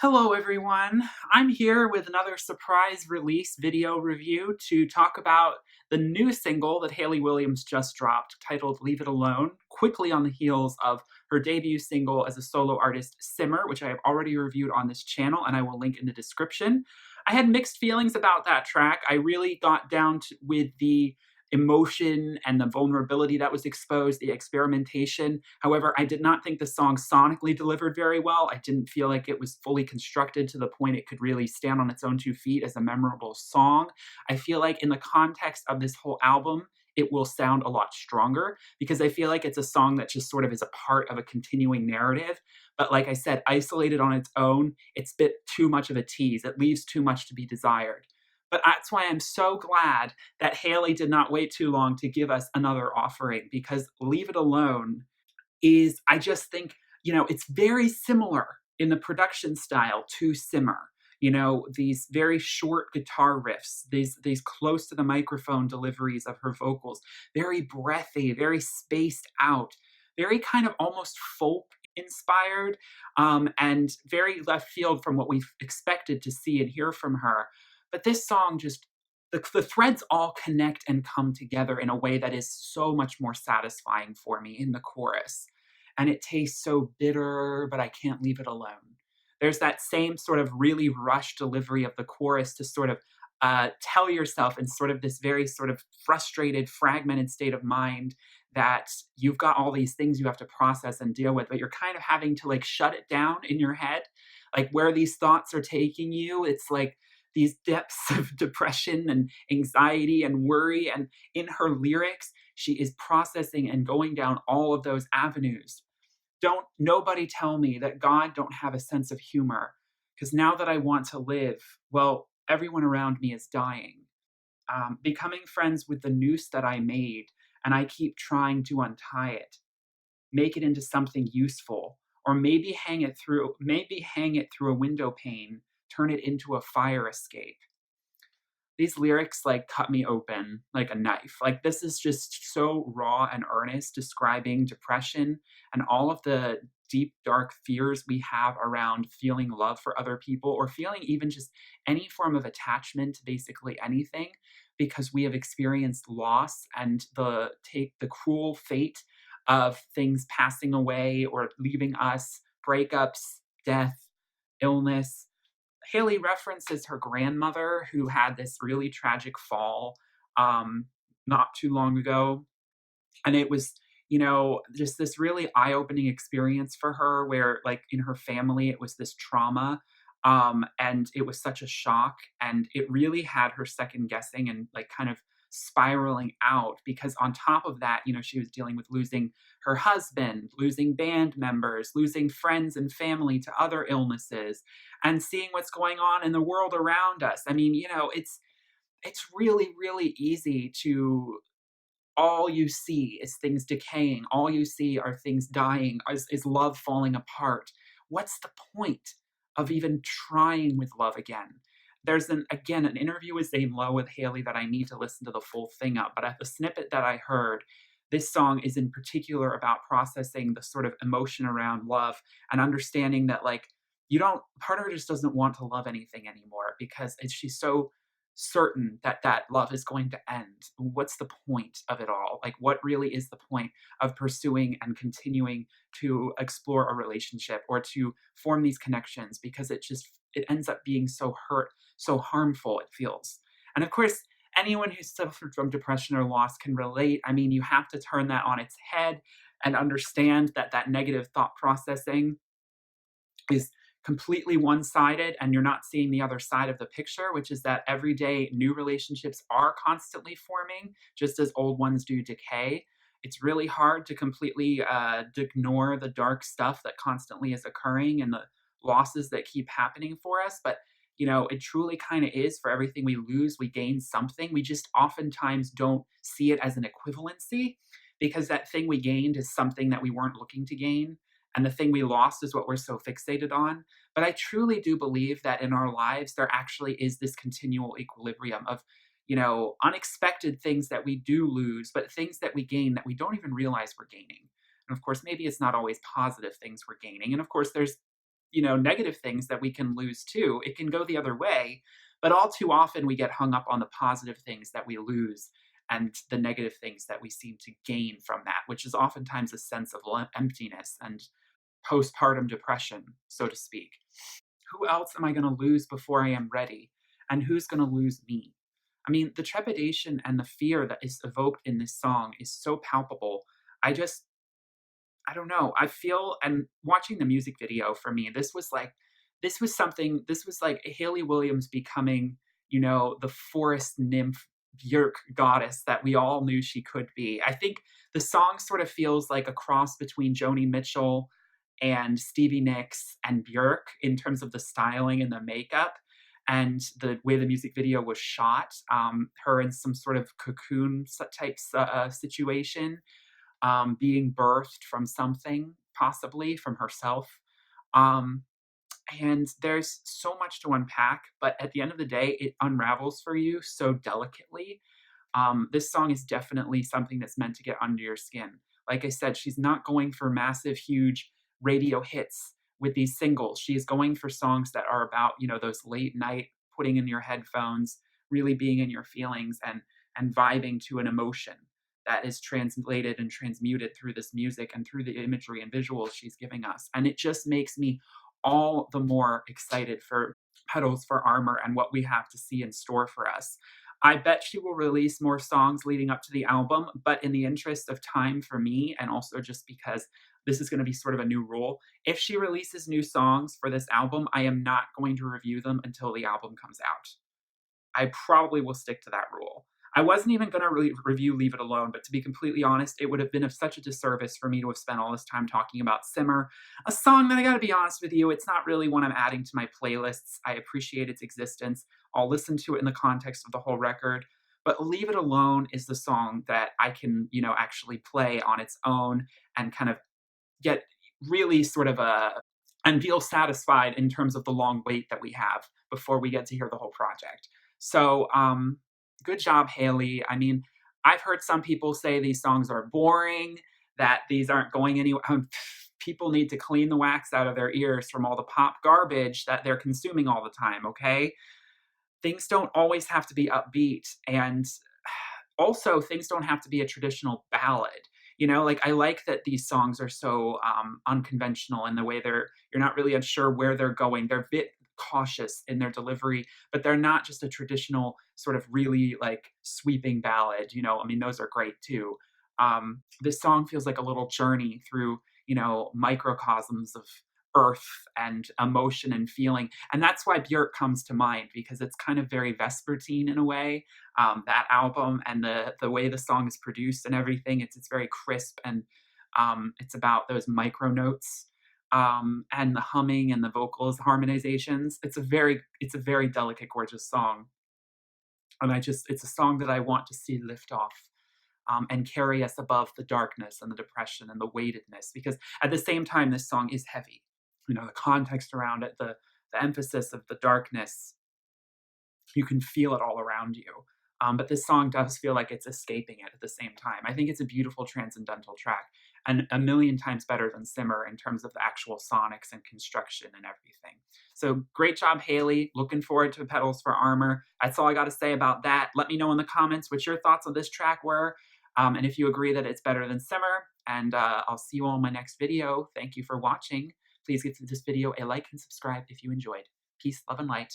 Hello, everyone. I'm here with another surprise release video review to talk about the new single that Hayley Williams just dropped, titled Leave It Alone, quickly on the heels of her debut single as a solo artist, Simmer, which I have already reviewed on this channel and I will link in the description. I had mixed feelings about that track. I really got down with the emotion and the vulnerability that was exposed, the experimentation. However, I did not think the song sonically delivered very well. I didn't feel like it was fully constructed to the point it could really stand on its own 2 feet as a memorable song. I feel like in the context of this whole album, it will sound a lot stronger because I feel like it's a song that just sort of is a part of a continuing narrative. But like I said, isolated on its own, it's a bit too much of a tease. It leaves too much to be desired. But that's why I'm so glad that Hayley did not wait too long to give us another offering, because Leave It Alone is, I just think, it's very similar in the production style to Simmer. These very short guitar riffs, these close to the microphone deliveries of her vocals, very breathy, very spaced out, very kind of almost folk inspired, and very left field from what we've expected to see and hear from her. But this song just, the threads all connect and come together in a way that is so much more satisfying for me in the chorus. And it tastes so bitter, but I can't leave it alone. There's that same sort of really rushed delivery of the chorus to sort of tell yourself in sort of this very sort of frustrated, fragmented state of mind that you've got all these things you have to process and deal with, but you're kind of having to like shut it down in your head, like where these thoughts are taking you. It's like these depths of depression and anxiety and worry. And in her lyrics, she is processing and going down all of those avenues. Don't nobody tell me that God don't have a sense of humor, because now that I want to live, well, everyone around me is dying. Becoming friends with the noose that I made, and I keep trying to untie it, make it into something useful, or maybe hang it through a window pane, turn it into a fire escape. These lyrics like cut me open like a knife. Like, this is just so raw and earnest, describing depression and all of the deep dark fears we have around feeling love for other people, or feeling even just any form of attachment to basically anything, because we have experienced loss and the cruel fate of things passing away or leaving us, breakups, death, illness. Hayley references her grandmother, who had this really tragic fall not too long ago. And it was, just this really eye opening experience for her, where, like, in her family, it was this trauma. And it was such a shock. And it really had her second guessing and, like, kind of spiraling out, because on top of that, she was dealing with losing her husband, losing band members, losing friends and family to other illnesses, and seeing what's going on in the world around us. I mean, it's really, really easy to, all you see is things decaying. All you see are things dying, is love falling apart. What's the point of even trying with love again? There's an interview with Zane Lowe with Hayley that I need to listen to the full thing up. But at the snippet that I heard, this song is in particular about processing the sort of emotion around love and understanding that, like, part of her just doesn't want to love anything anymore, because she's so certain that that love is going to end. What's the point of it all? Like, what really is the point of pursuing and continuing to explore a relationship or to form these connections? Because it ends up being so so harmful, it feels. And of course, anyone who's suffered from depression or loss can relate. I mean, you have to turn that on its head and understand that that negative thought processing is completely one-sided, and you're not seeing the other side of the picture, which is that every day new relationships are constantly forming, just as old ones do decay. It's really hard to completely ignore the dark stuff that constantly is occurring and the losses that keep happening for us. But it truly kind of is, for everything we lose, we gain something. We just oftentimes don't see it as an equivalency, because that thing we gained is something that we weren't looking to gain, and the thing we lost is what we're so fixated on. But I truly do believe that in our lives, there actually is this continual equilibrium of, unexpected things that we do lose, but things that we gain that we don't even realize we're gaining. And of course, maybe it's not always positive things we're gaining. And of course, there's, negative things that we can lose too. It can go the other way, but all too often we get hung up on the positive things that we lose and the negative things that we seem to gain from that, which is oftentimes a sense of emptiness and postpartum depression, so to speak. Who else am I going to lose before I am ready? And who's going to lose me? I mean, the trepidation and the fear that is evoked in this song is so palpable. I just, I don't know. I feel, and watching the music video for me, this was like Hayley Williams becoming, the forest nymph, Björk goddess that we all knew she could be. I think the song sort of feels like a cross between Joni Mitchell and Stevie Nicks and Björk in terms of the styling and the makeup and the way the music video was shot. Her in some sort of cocoon type situation, being birthed from something, possibly from herself. Um, and there's so much to unpack, but at the end of the day, it unravels for you so delicately. This song is definitely something that's meant to get under your skin. Like I said, she's not going for massive, huge radio hits with these singles. She is going for songs that are about, those late night putting in your headphones, really being in your feelings and vibing to an emotion that is translated and transmuted through this music and through the imagery and visuals she's giving us. And it just makes me all the more excited for Petals for Armor and what we have to see in store for us. I bet she will release more songs leading up to the album, but in the interest of time for me, and also just because this is going to be sort of a new rule, if she releases new songs for this album, I am not going to review them until the album comes out. I probably will stick to that rule. I wasn't even going to review Leave It Alone, but to be completely honest, it would have been of such a disservice for me to have spent all this time talking about Simmer, a song that I got to be honest with you, it's not really one I'm adding to my playlists. I appreciate its existence. I'll listen to it in the context of the whole record. But Leave It Alone is the song that I can, actually play on its own and kind of get really sort of and feel satisfied in terms of the long wait that we have before we get to hear the whole project. So, good job, Hayley. I mean, I've heard some people say these songs are boring, that these aren't going anywhere. People need to clean the wax out of their ears from all the pop garbage that they're consuming all the time, okay? Things don't always have to be upbeat. And also, things don't have to be a traditional ballad. Like I like that these songs are so unconventional in the way you're not really unsure where they're going. They're a bit cautious in their delivery, but they're not just a traditional sort of really like sweeping ballad. I mean, those are great too. This song feels like a little journey through, microcosms of earth and emotion and feeling. And that's why Björk comes to mind, because it's kind of very Vespertine in a way. That album and the way the song is produced and everything, it's very crisp, and it's about those micro notes, and the humming and the vocals harmonizations. It's a very delicate, gorgeous song. And it's a song that I want to see lift off, and carry us above the darkness and the depression and the weightedness, because at the same time, this song is heavy. The context around it, the emphasis of the darkness, you can feel it all around you. But this song does feel like it's escaping it at the same time. I think it's a beautiful transcendental track, and a million times better than Simmer in terms of the actual sonics and construction and everything. So great job, Hayley. Looking forward to Petals for Armor. That's all I got to say about that. Let me know in the comments what your thoughts on this track were, and if you agree that it's better than Simmer. And I'll see you all in my next video. Thank you for watching. Please give this video a like and subscribe if you enjoyed. Peace, love, and light.